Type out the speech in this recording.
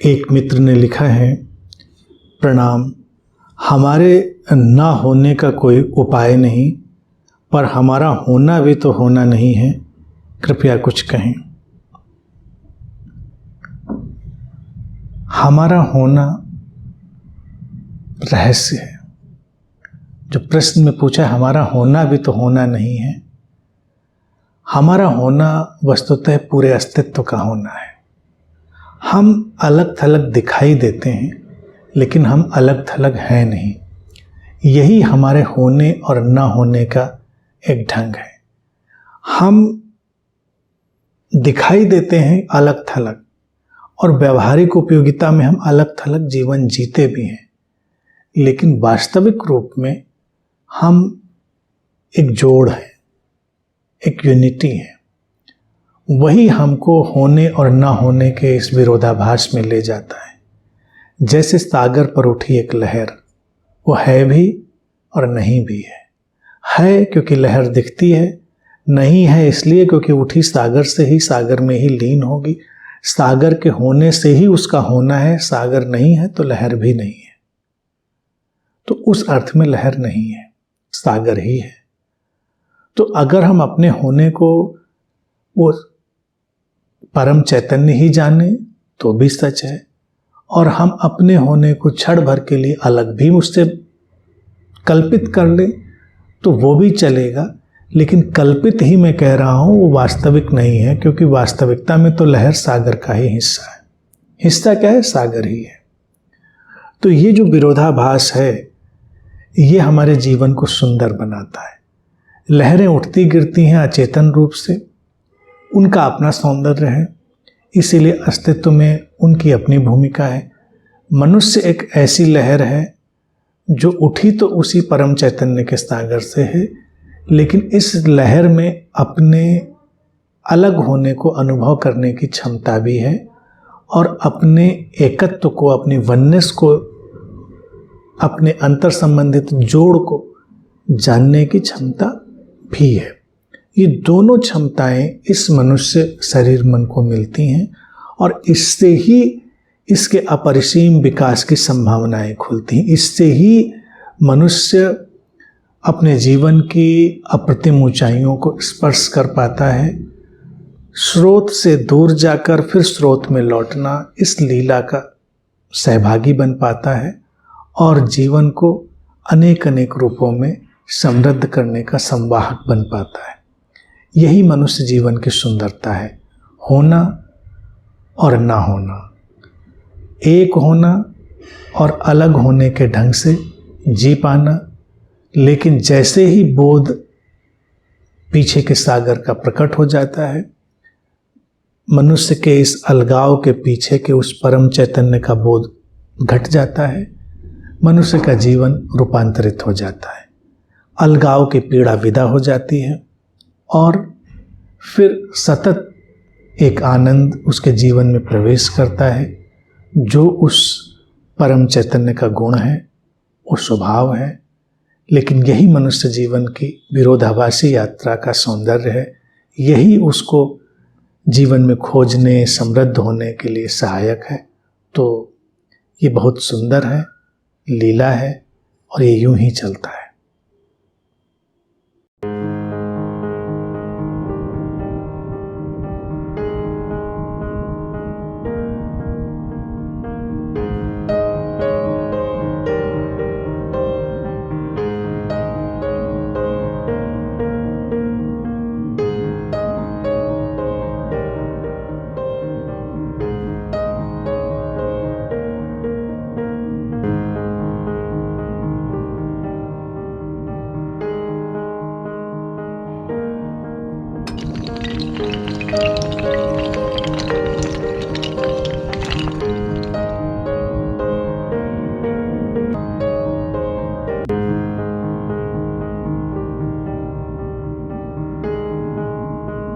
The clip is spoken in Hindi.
एक मित्र ने लिखा है, प्रणाम। हमारे ना होने का कोई उपाय नहीं, पर हमारा होना भी तो होना नहीं है, कृपया कुछ कहें। हमारा होना रहस्य है। जो प्रश्न में पूछा, हमारा होना भी तो होना नहीं है। हमारा होना वस्तुतः पूरे अस्तित्व का होना है। हम अलग थलग दिखाई देते हैं, लेकिन हम अलग थलग हैं नहीं। यही हमारे होने और ना होने का एक ढंग है। हम दिखाई देते हैं अलग थलग, और व्यवहारिक उपयोगिता में हम अलग थलग जीवन जीते भी हैं, लेकिन वास्तविक रूप में हम एक जोड़ हैं, एक यूनिटी है। वही हमको होने और ना होने के इस विरोधाभास में ले जाता है। जैसे सागर पर उठी एक लहर, वो है भी और नहीं भी है। है क्योंकि लहर दिखती है, नहीं है इसलिए क्योंकि उठी सागर से ही सागर में ही लीन होगी। सागर के होने से ही उसका होना है, सागर नहीं है तो लहर भी नहीं है। तो उस अर्थ में लहर नहीं है, सागर ही है। तो अगर हम अपने होने को वो परम चैतन्य ही जाने तो भी सच है, और हम अपने होने को क्षण भर के लिए अलग भी उससे कल्पित कर लें तो वो भी चलेगा। लेकिन कल्पित ही मैं कह रहा हूँ, वो वास्तविक नहीं है, क्योंकि वास्तविकता में तो लहर सागर का ही हिस्सा है। हिस्सा क्या है? सागर ही है। तो ये जो विरोधाभास है, ये हमारे जीवन को सुंदर बनाता है। लहरें उठती गिरती हैं अचेतन रूप से, उनका अपना सौंदर्य है, इसीलिए अस्तित्व में उनकी अपनी भूमिका है। मनुष्य एक ऐसी लहर है जो उठी तो उसी परम चैतन्य के सागर से है, लेकिन इस लहर में अपने अलग होने को अनुभव करने की क्षमता भी है, और अपने एकत्व को, अपनी वननेस को, अपने अंतर संबंधित जोड़ को जानने की क्षमता भी है। ये दोनों क्षमताएं इस मनुष्य शरीर मन को मिलती हैं, और इससे ही इसके अपरिसीम विकास की संभावनाएं खुलती हैं। इससे ही मनुष्य अपने जीवन की अप्रतिम ऊंचाइयों को स्पर्श कर पाता है। स्रोत से दूर जाकर फिर स्रोत में लौटना, इस लीला का सहभागी बन पाता है, और जीवन को अनेक अनेक रूपों में समृद्ध करने का संवाहक बन पाता है। यही मनुष्य जीवन की सुंदरता है, होना और ना होना, एक होना और अलग होने के ढंग से जी पाना। लेकिन जैसे ही बोध पीछे के सागर का प्रकट हो जाता है, मनुष्य के इस अलगाव के पीछे के उस परम चैतन्य का बोध घट जाता है, मनुष्य का जीवन रूपांतरित हो जाता है। अलगाव की पीड़ा विदा हो जाती है, और फिर सतत एक आनंद उसके जीवन में प्रवेश करता है, जो उस परम चैतन्य का गुण है, वो स्वभाव है। लेकिन यही मनुष्य जीवन की विरोधाभासी यात्रा का सौंदर्य है। यही उसको जीवन में खोजने, समृद्ध होने के लिए सहायक है। तो ये बहुत सुंदर है, लीला है, और ये यूं ही चलता है।